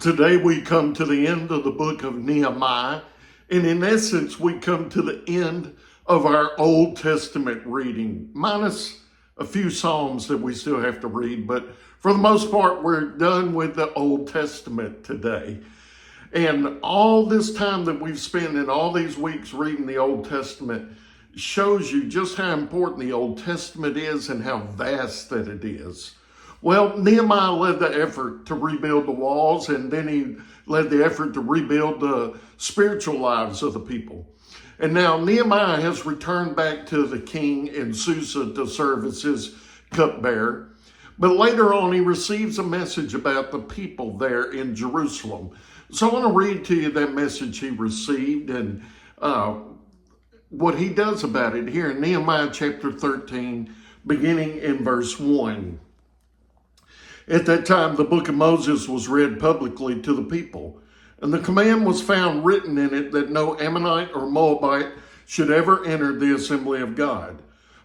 Today we come to the end of the book of Nehemiah, and in essence we come to the end of our Old Testament reading, minus a few Psalms that we still have to read, but for the most part we're done with the Old Testament today. And all this time that we've spent in all these weeks reading the Old Testament shows you just how important the Old Testament is and how vast that it is. Well, Nehemiah led the effort to rebuild the walls, and then he led the effort to rebuild the spiritual lives of the people. And now Nehemiah has returned back to the king in Susa to serve as his cupbearer. But later on, he receives a message about the people there in Jerusalem. So I want to read to you that message he received and what he does about it here in Nehemiah chapter 13, beginning in verse 1. At that time, the book of Moses was read publicly to the people, and the command was found written in it that no Ammonite or Moabite should ever enter the assembly of God,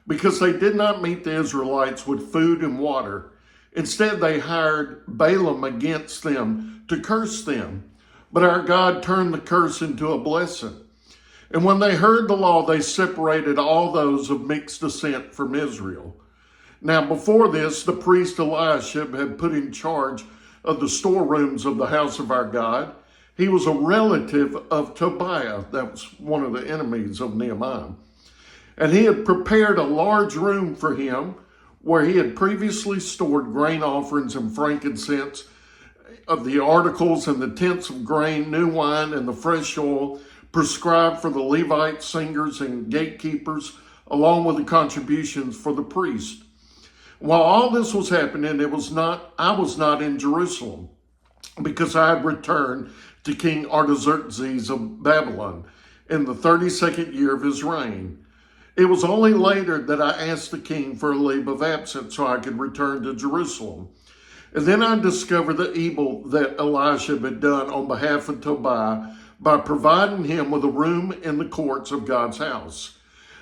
because they did not meet the Israelites with food and water. Instead, they hired Balaam against them to curse them, but our God turned the curse into a blessing. And when they heard the law, they separated all those of mixed descent from Israel. Now, before this, the priest Eliashib had put in charge of the storerooms of the house of our God. He was a relative of Tobiah, that was one of the enemies of Nehemiah. And he had prepared a large room for him where he had previously stored grain offerings and frankincense, of the articles and the tents of grain, new wine, and the fresh oil prescribed for the Levites, singers, and gatekeepers, along with the contributions for the priest. While all this was happening, I was not in Jerusalem, because I had returned to King Artaxerxes of Babylon in the 32nd year of his reign. It was only later that I asked the king for a leave of absence so I could return to Jerusalem. And then I discovered the evil that Eliashib had done on behalf of Tobiah by providing him with a room in the courts of God's house.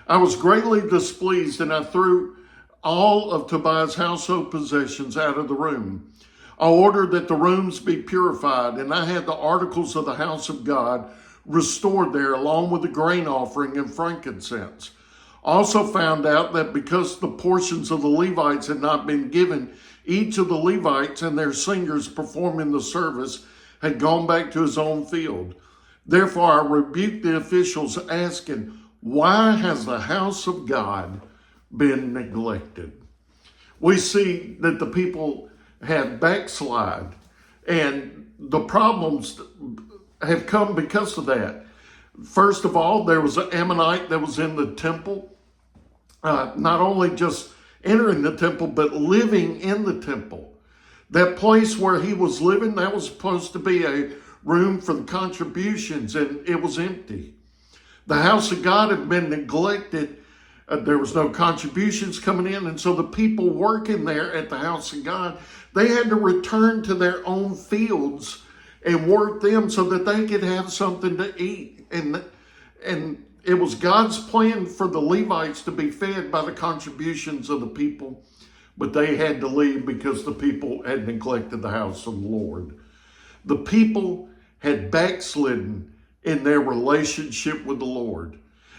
I was greatly displeased, and I threw all of Tobiah's household possessions out of the room. I ordered that the rooms be purified, and I had the articles of the house of God restored there, along with the grain offering and frankincense. I also found out that because the portions of the Levites had not been given, each of the Levites and their singers performing the service had gone back to his own field. Therefore, I rebuked the officials, asking, "Why has the house of God been neglected?" We see that the people have backslid, and the problems have come because of that. First of all, there was an Ammonite that was in the temple, not only just entering the temple, but living in the temple. That place where he was living, that was supposed to be a room for the contributions, and it was empty. The house of God had been neglected. There was no contributions coming in, and so the people working there at the house of God, they had to return to their own fields and work them so that they could have something to eat. And it was God's plan for the Levites to be fed by the contributions of the people, but they had to leave because the people had neglected the house of the Lord. The people had backslidden in their relationship with the Lord.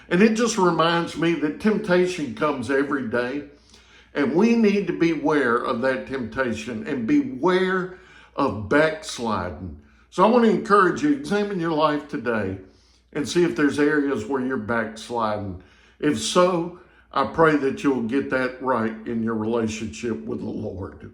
And it just reminds me that temptation comes every day, and we need to beware of that temptation and beware of backsliding. So I want to encourage you, examine your life today and see if there's areas where you're backsliding. If so, I pray that you'll get that right in your relationship with the Lord.